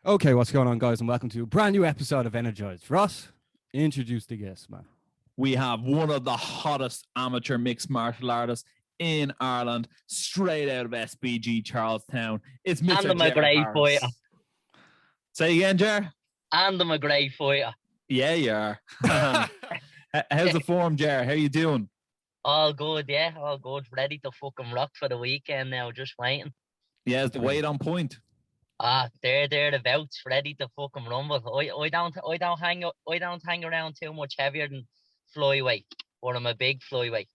Okay, what's going on, guys, and welcome to a brand new episode of Energized. Ross, introduce the guest, man. We have one of the hottest amateur mixed martial artists in Ireland, straight out of SBG Charlestown. It's Mr. And I'm a Ger great Harris. fighter. Say again, Ger? And I'm a great fighter. Yeah, you are. How's the form, Ger? How you doing? All good, yeah, all good. Ready to fucking rock for the weekend now, just waiting. Yeah, is the weight on point? They're thereabouts, ready to fucking rumble. I don't hang around too much heavier than flyweight, but I'm a big flyweight.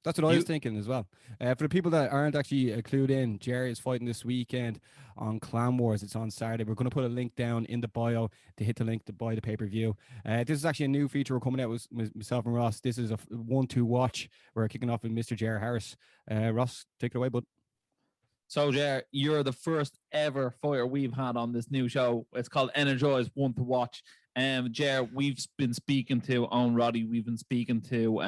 That's what I was thinking as well. For the people that aren't actually clued in, Jerry is fighting this weekend on Clan Wars. It's on Saturday. We're going to put a link down in the bio to hit the link to buy the pay-per-view. This is actually a new feature we're coming out with myself and Ross. This is a 1-2-watch. We're kicking off with Mr. Ger Harris. Ross, take it away, bud. So, Ger, you're the first ever fighter we've had on this new show. It's called Energized, One-2-Watch. Ger, we've been speaking to Owen Roddy, we've been speaking to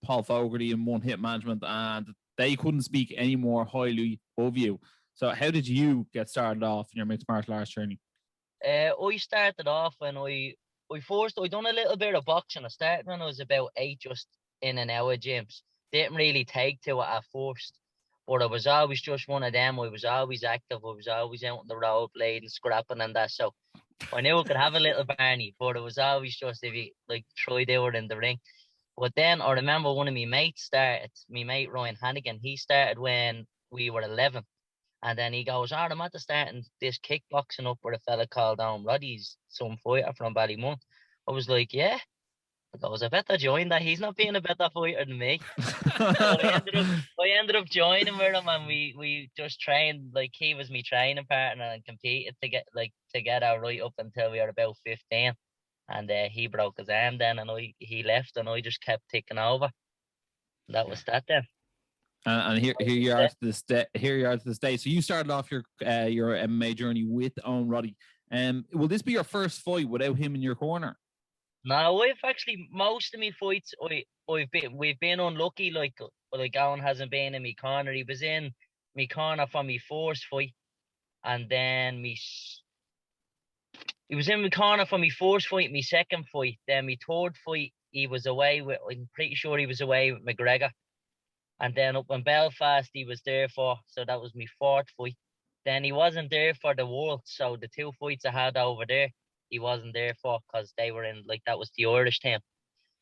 Paul Fogarty in One Hit Management, and they couldn't speak any more highly of you. So how did you get started off in your mixed martial arts journey? I started off when I done a little bit of boxing. I started when I was about 8, just in and out of gyms. Didn't really take to it at first, but I was always just one of them. I was always active. I was always out on the road, playing, scrapping and that. So I knew I could have a little Barney, but it was always just if you try to do it in the ring. But then I remember one of my mates started, my mate Ryan Hannigan, he started when we were 11. And then he goes, I'm at the starting this kickboxing up with a fella called Owen Roddy's some fighter from Ballymun. I was like, yeah. I better join that. He's not being a better fighter than me. So I ended up joining with him, and we just trained, like he was my training partner, and competed together right up until we were about 15. And he broke his arm then, and he left, and I just kept ticking over. That was that then. And here you are to this day. Here you are to this day. So you started off your MMA journey with Owen Roddy. Will this be your first fight without him in your corner? No, I've actually, most of my fights, we've been unlucky. Like Owen hasn't been in my corner. He was in my corner for my first fight, and then he was in my corner for my first fight, my second fight. Then my third fight, he was away with. I'm pretty sure he was away with McGregor, and then up in Belfast, he was there for. So that was my fourth fight. Then he wasn't there for the World, so the 2 fights I had over there, he wasn't there for, because they were in, that was the Irish team.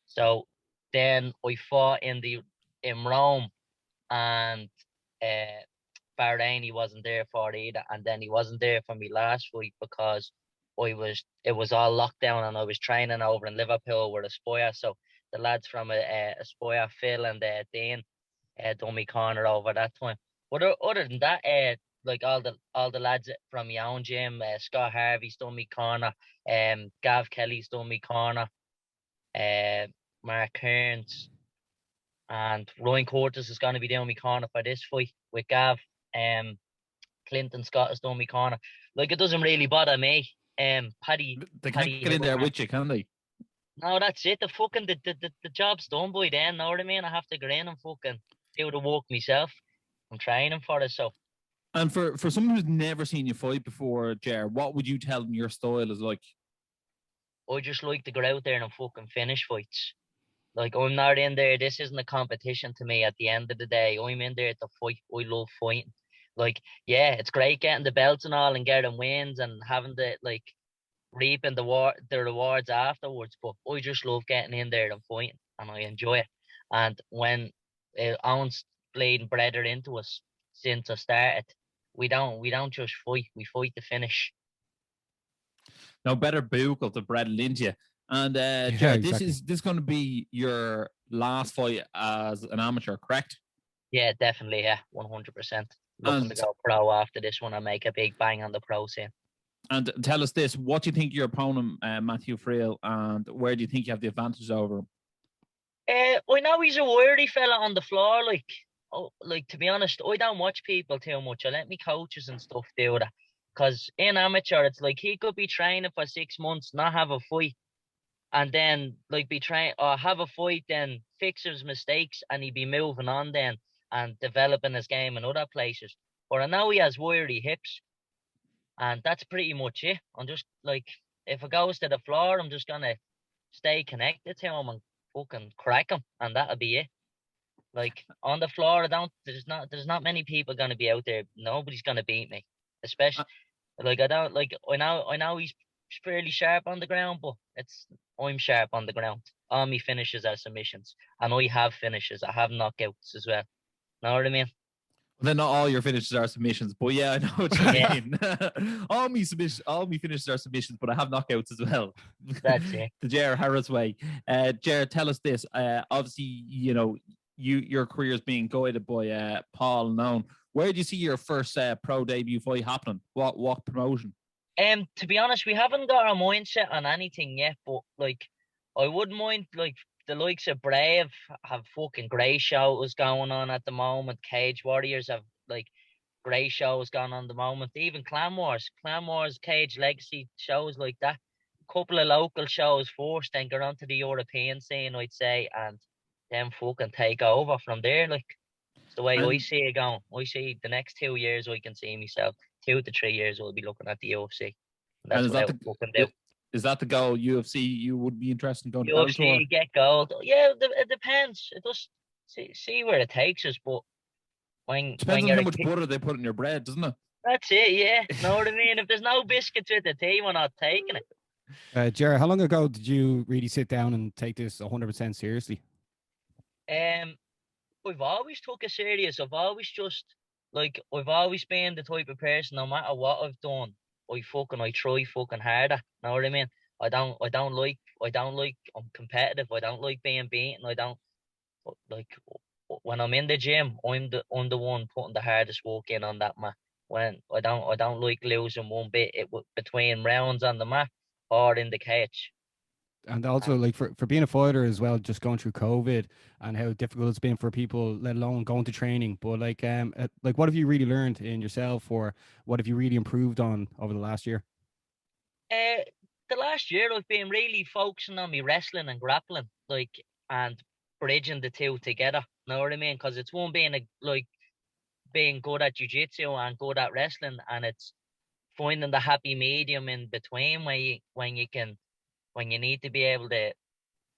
So then I fought in Rome, and Bahrain he wasn't there for either, and then he wasn't there for me last week because it was all lockdown, and I was training over in Liverpool with Aspire. So the lads from Aspire, Phil and Dean, done me corner over that time. But other than that, all the lads from my own gym, Scott Harvey's done me corner, Gav Kelly's done me corner, Mark Kearns, and Ryan Curtis is going to be doing me corner for this fight with Gav. Clinton Scott has done me corner. It doesn't really bother me. Paddy, they can't get in there with you, can they? No, that's it. The job's done by then. Know what I mean? I have to go in and fucking do the work myself. I'm training for it, so. And for someone who's never seen you fight before, Ger, what would you tell them your style is like? I just like to go out there and fucking finish fights. I'm not in there. This isn't a competition to me at the end of the day. I'm in there to fight. I love fighting. Yeah, it's great getting the belts and all and getting wins and having the, reaping the rewards afterwards. But I just love getting in there and fighting, and I enjoy it. And when Owen's bleeding breaded into us since I started, we don't just fight. We fight to finish. No better buckle to bread into you. And Ger, exactly. This is going to be your last fight as an amateur, correct? Yeah, definitely. Yeah, 100%. Looking to go pro after this one and make a big bang on the pro scene. And tell us this: what do you think of your opponent, Matthew Friel, and where do you think you have the advantage over him? I know he's a wordy fella on the floor. To be honest, I don't watch people too much. I let me coaches and stuff do that. Because in amateur, it's he could be training for 6 months, not have a fight, and then be train or have a fight, then fix his mistakes, and he'd be moving on then and developing his game in other places. But I know he has wiry hips, And that's pretty much it. I'm just like, if it goes to the floor, I'm just gonna stay connected to him and fucking crack him, and that'll be it. Like on the floor, there's not many people gonna be out there. Nobody's gonna beat me. Especially like I know he's fairly sharp on the ground, but I'm sharp on the ground. All my finishes are submissions. And I have finishes. I have knockouts as well. Know what I mean? Then not all your finishes are submissions, but yeah, I know what you Yeah. mean. all me finishes are submissions, but I have knockouts as well. That's it. The Ger Harris way. Ger, tell us this. Obviously, you know, your career is being guided by Paul Noone. Where did you see your first pro debut fight happening? What promotion? To be honest, we haven't got our mindset on anything yet, but like I wouldn't mind like the likes of Brave have fucking great shows going on at the moment. Cage Warriors have like great shows going on at the moment. Even Clan Wars, Cage Legacy shows like that. Couple of local shows first, then get onto the European scene, I'd say, and then fucking take over from there. Like it's the way I see it going. I see the next 2 years I can see myself. 2 to 3 years we'll be looking at the UFC. That's what I would fucking do. Is that the goal? UFC, you would be interested in going to UFC, get gold. Yeah, it depends. It does see where it takes us, but depends on how much butter they put in your bread, doesn't it? That's it, yeah. Know what I mean? If there's no biscuits with the tea, we're not taking it. Jared, how long ago did you really sit down and take this 100% seriously? I've always took it serious. I've always been the type of person, no matter what I've done, I try fucking harder. Know what I mean? I don't like I'm competitive. I don't like being beaten. I don't like when I'm in the gym, I'm the one putting the hardest work in on that mat. When I don't like losing one bit between rounds on the mat or in the cage. And also, like for being a fighter as well, just going through COVID and how difficult it's been for people, let alone going to training. But like what have you really learned in yourself, or what have you really improved on over the last year? The last year I've been really focusing on me wrestling and grappling, like, and bridging the two together. Know what I mean? Because it's one being being good at jiu-jitsu and good at wrestling, and it's finding the happy medium in between when you need to be able to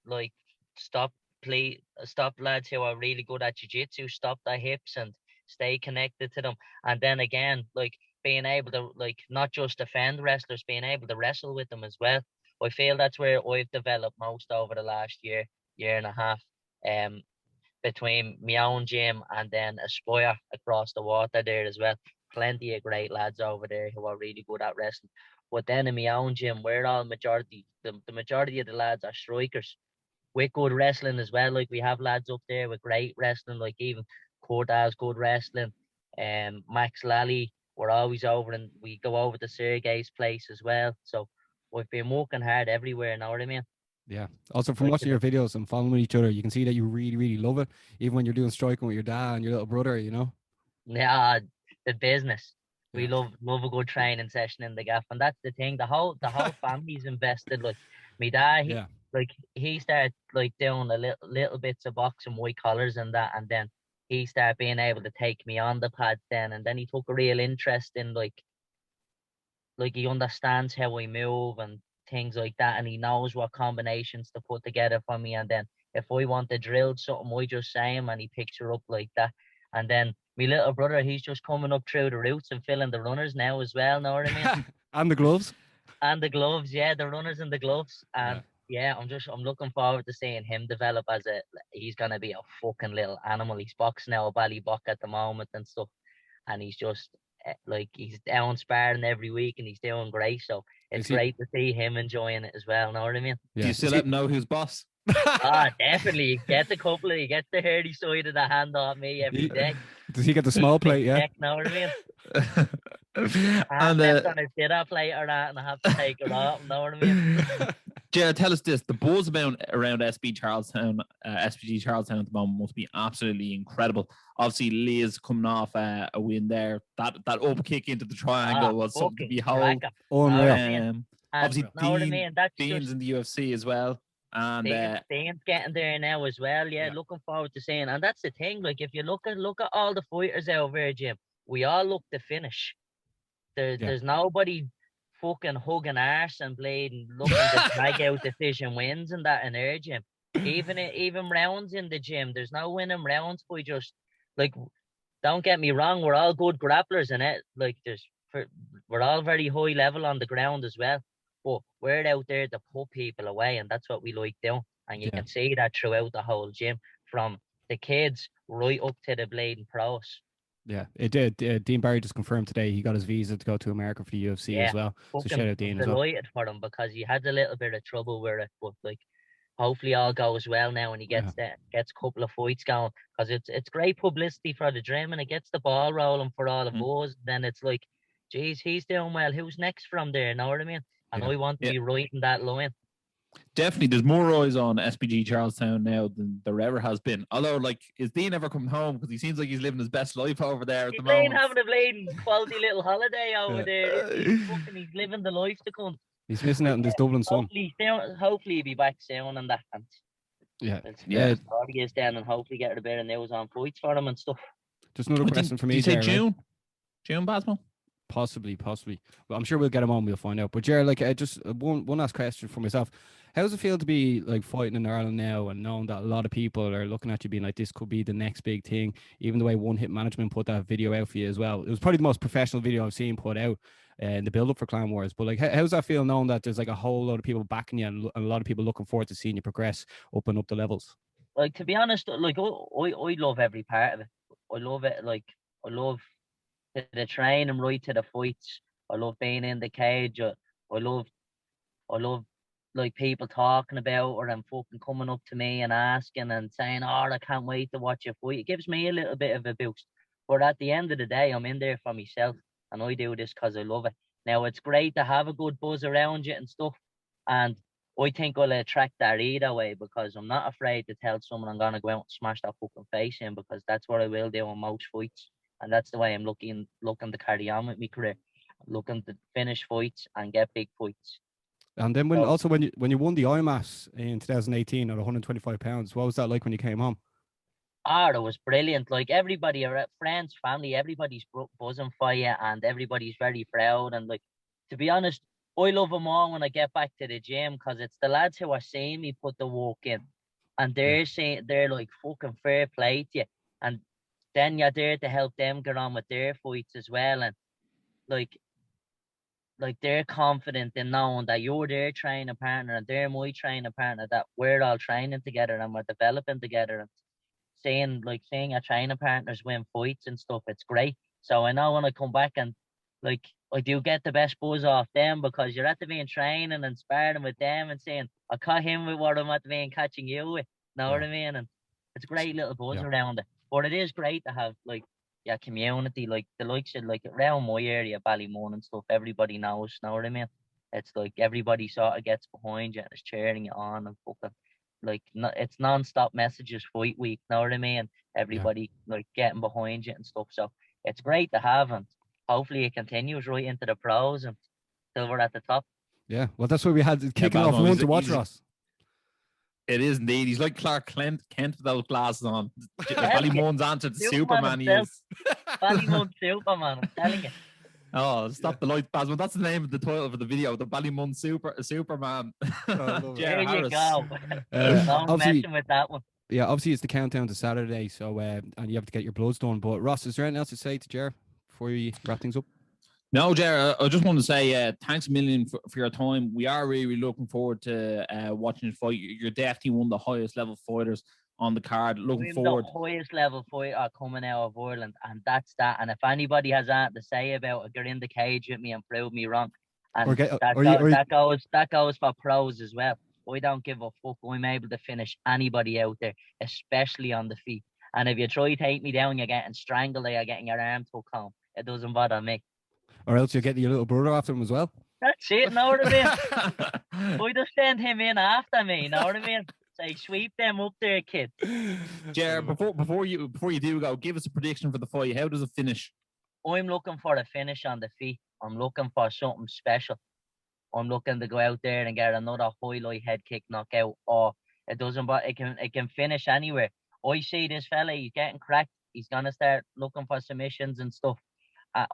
like stop lads who are really good at jiu-jitsu, stop their hips and stay connected to them, and then again like being able to like not just defend wrestlers, being able to wrestle with them as well. I feel that's where I've developed most over the last year and a half, between my own gym and then Aspire across the water there as well. Plenty of great lads over there who are really good at wrestling. But then in my own gym, we're all the majority of the lads are strikers with good wrestling as well. Like we have lads up there with great wrestling, like even Kurt has good wrestling. Max Lally, we're always over, and we go over to Sergey's place as well. So we've been working hard everywhere, know what I mean? Yeah. Also, from watching your videos and following each other, you can see that you really, really love it, even when you're doing striking with your dad and your little brother, you know? Yeah, the business. We love a good training session in the gaff, and that's the thing. The whole family's invested. Like my dad, he started like doing a little bits of boxing, white collars and that, and then he started being able to take me on the pads then, and then he took a real interest in like he understands how I move and things like that, and he knows what combinations to put together for me. And then if I want to drill something, I just say him and he picks her up like that. And then my little brother, he's just coming up through the roots and filling the runners now as well, know what I mean? And the gloves? And the gloves, yeah, the runners and the gloves. And yeah, I'm looking forward to seeing him develop he's gonna be a fucking little animal. He's boxing now a Ballybuck at the moment and stuff. And he's just like he's down sparring every week and he's doing great. So it's great to see him enjoying it as well, know what I mean? Yeah. Do you still let him know who's boss? Definitely. He gets the hairy side of the hand off me every day. Does he get the small plate? Yeah. Know what I mean? And left on his dinner plate or that, and I have to take it off. Know what I mean? Jared, tell us this: the buzz around SBG Charlestown at the moment must be absolutely incredible. Obviously, Liz coming off a win there. That up kick into the triangle was something to behold. Obviously, Dean's in the UFC as well. And Dean's getting there now as well. Yeah, looking forward to seeing. And that's the thing. Like, if you look at all the fighters out there, Jim, we all look to finish. There's nobody fucking hugging arse and bleeding, looking to drag out decision wins and that in our gym. Even rounds in the gym, there's no winning rounds. We just like, don't get me wrong, we're all good grapplers in it. Like we're all very high level on the ground as well. But we're out there to put people away, and that's what we like doing. And you can see that throughout the whole gym, from the kids right up to the bleeding pros. Yeah, it did. Dean Barry just confirmed today he got his visa to go to America for the UFC as well. So shout out Dean as well. Delighted for him, because he had a little bit of trouble with it, but like, hopefully all goes well now and he gets a couple of fights going, because it's great publicity for the gym and it gets the ball rolling for all of us. Then it's like, geez, he's doing well. Who's next from there? Know what I mean? And I want to be right in that line. Definitely, there's more eyes on SBG Charlestown now than there ever has been. Although, like, is Dean ever coming home? Because he seems like he's living his best life over there at the moment. He's having a bleeding quality little holiday over there. He's living the life to come. He's missing out on this Dublin sun. Hopefully he'll be back soon and that. And he is down, and hopefully get a bit of news on fights for him and stuff. Just another question for me. You say June? June, Basmo? Possibly. Well, I'm sure we'll get him on. We'll find out. But Jared, like, just one last question for myself. How does it feel to be like fighting in Ireland now and knowing that a lot of people are looking at you being like, this could be the next big thing? Even the way One Hit Management put that video out for you as well. It was probably the most professional video I've seen put out in the build up for Clan Wars. But like, how's that feel knowing that there's like a whole lot of people backing you and a lot of people looking forward to seeing you progress up and up the levels? Like, to be honest, like, I love every part of it. I love it. Like, I love the training right to the fights. I love being in the cage. I love like people talking about or and fucking coming up to me and asking and saying, "Oh, I can't wait to watch you fight." It gives me a little bit of a boost. But at the end of the day, I'm in there for myself, and I do this because I love it. Now, it's great to have a good buzz around you and stuff, and I think I'll attract that either way, because I'm not afraid to tell someone I'm gonna go out and smash that fucking face in, because that's what I will do in most fights. And that's the way I'm looking to carry on with my career. I'm looking to finish fights and get big fights. And then when you won the IMAS in 2018 at 125 pounds, what was that like when you came home? It was brilliant. Like, everybody, friends, family, everybody's buzzing for you, and everybody's very proud. And like, to be honest, I love them all when I get back to the gym, because it's the lads who are seeing me put the work in, and they're saying, they're like, fucking fair play to you. And then you're there to help them get on with their fights as well. And like they're confident in knowing that you're their training partner and they're my training partner, that we're all training together and we're developing together. And seeing our training partners win fights and stuff, it's great. So I know when I come back, and like, I do get the best buzz off them, because you're at the being training and sparring with them and saying, I caught him with what I'm at the being catching you with. Know what I mean? And it's great little buzz around it. But it is great to have like community, like the likes of like around my area, Ballymun and stuff. Everybody knows, know what I mean? It's like everybody sort of gets behind you and is cheering you on, and fucking like it's non-stop messages fight week, know what I mean? Everybody like getting behind you and stuff. So it's great to have, and hopefully it continues right into the pros and till we're at the top. Yeah, well, that's what we had kicking off One-2-Watch, Ross. It is indeed. He's like Clark Kent with those glasses on. Ballymun's answer to Superman he is. Ballymun Superman, I'm telling you. Oh, stop the light, Basmo. That's the name of the title for the video. The Ballymun Superman. There you go. Don't messing with that one. Yeah, obviously it's the countdown to Saturday, so and you have to get your bloods done. But Ross, is there anything else to say to Jer before we wrap things up? No, Jer, I just want to say thanks a million for your time. We are really looking forward to watching you fight. You're definitely one of the highest level fighters on the card. Looking forward. The highest level fighter coming out of Ireland, and that's that. And if anybody has anything to say about it, get in the cage with me and prove me wrong. And that goes for pros as well. I don't give a fuck. I'm able to finish anybody out there, especially on the feet. And if you try to take me down, you're getting strangled or you're getting your arm took home. It doesn't bother me. Or else you're getting your little brother after him as well. That's it, know what I mean? I just send him in after me, know what I mean? Say, sweep them up there, kid. Jer, before you do go, give us a prediction for the fight. How does it finish? I'm looking for a finish on the feet. I'm looking for something special. I'm looking to go out there and get another highlight head kick knockout. Or it doesn't, but it can finish anywhere. I see this fella, he's getting cracked. He's gonna start looking for submissions and stuff.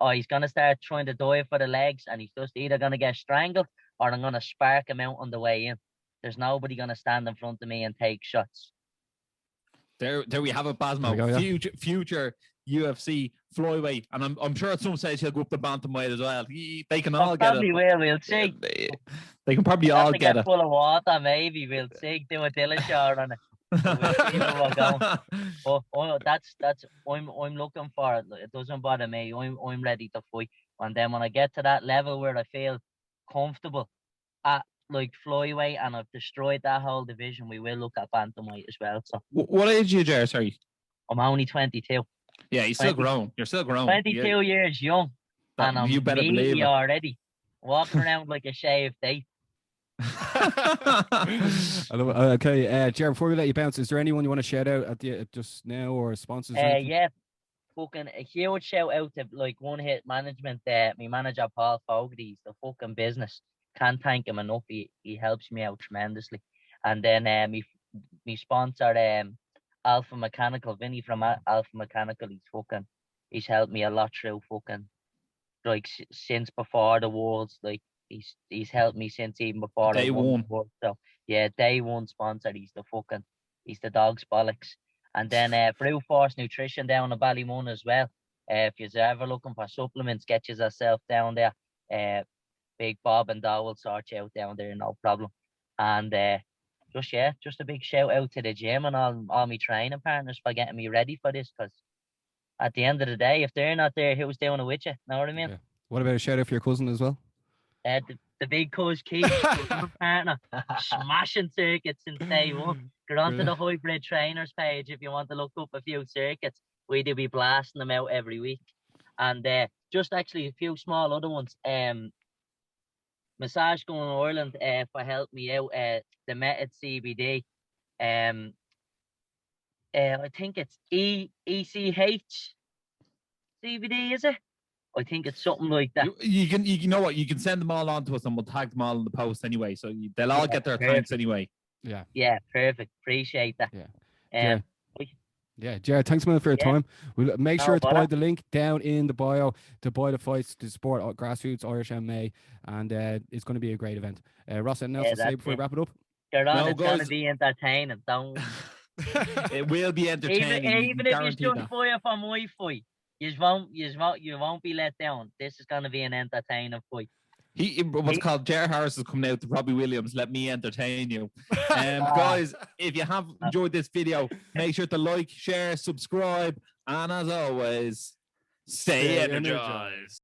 or he's gonna start trying to dive for the legs, and he's just either gonna get strangled or I'm gonna spark him out on the way in. There's nobody gonna stand in front of me and take shots. There we have it, Basmo. Future UFC flyweight, and I'm sure at some stage he'll go up the bantamweight as well. They can all get it. We'll see. They can probably all get it. Full of water, maybe we'll see. Do a Dillashaw on it. We'll see where we're going. That's I'm looking for it. It doesn't bother me. I'm ready to fight. And then when I get to that level where I feel comfortable at like flyweight and I've destroyed that whole division, we will look at bantamweight as well. So what age are you, Jer? Sorry, I'm only 22. Yeah, you're still grown. You're still grown. 22 years young, and I'm meaty already, walking around like a shaved date. Okay, Jared, before we let you bounce, is there anyone you want to shout out at the just now or sponsors? Yeah, fucking a huge shout out to like One Hit Management. My manager Paul Fogarty, he's the fucking business. Can't thank him enough. He helps me out tremendously. And then me sponsor Alpha Mechanical, Vinny from Alpha Mechanical. He's helped me a lot through fucking like since before the Worlds. Like he's helped me since even before day one. So yeah, day one sponsor. He's the dog's bollocks. And then Brew Force Nutrition down in Ballymun as well. If you're ever looking for supplements, get yourself down there. Big Bob and Dow will sort you out down there, no problem. And just a big shout out to the gym and all my training partners for getting me ready for this, because at the end of the day, if they're not there, who's doing it with you? Know what I mean? Yeah. What about a shout out for your cousin as well? The big cuz Keith, partner, smashing circuits since day one. Get onto the Hybrid Trainers page if you want to look up a few circuits. We do be blasting them out every week. And just actually a few small other ones. Massage Gun Ireland for help me out. The Method CBD. I think it's ECH CBD, is it? I think it's something like that. You know what? You can send them all on to us, and we'll tag them all in the post anyway. So they'll all get their thanks anyway. Yeah. Yeah, perfect. Appreciate that. Yeah. Yeah, Jared, thanks a million for your time. We'll make sure to buy the link down in the bio to buy the fights to support grassroots Irish MMA, and it's going to be a great event. Ross, anything else to say before we wrap it up? It's going to be entertaining. Don't. It will be entertaining. Even if you just fire for my fight, you won't be let down. This is going to be an entertaining fight. What's called Jer Harris is coming out to Robbie Williams. Let me entertain you. Guys, if you have enjoyed this video, make sure to like, share, subscribe, and as always, stay energized.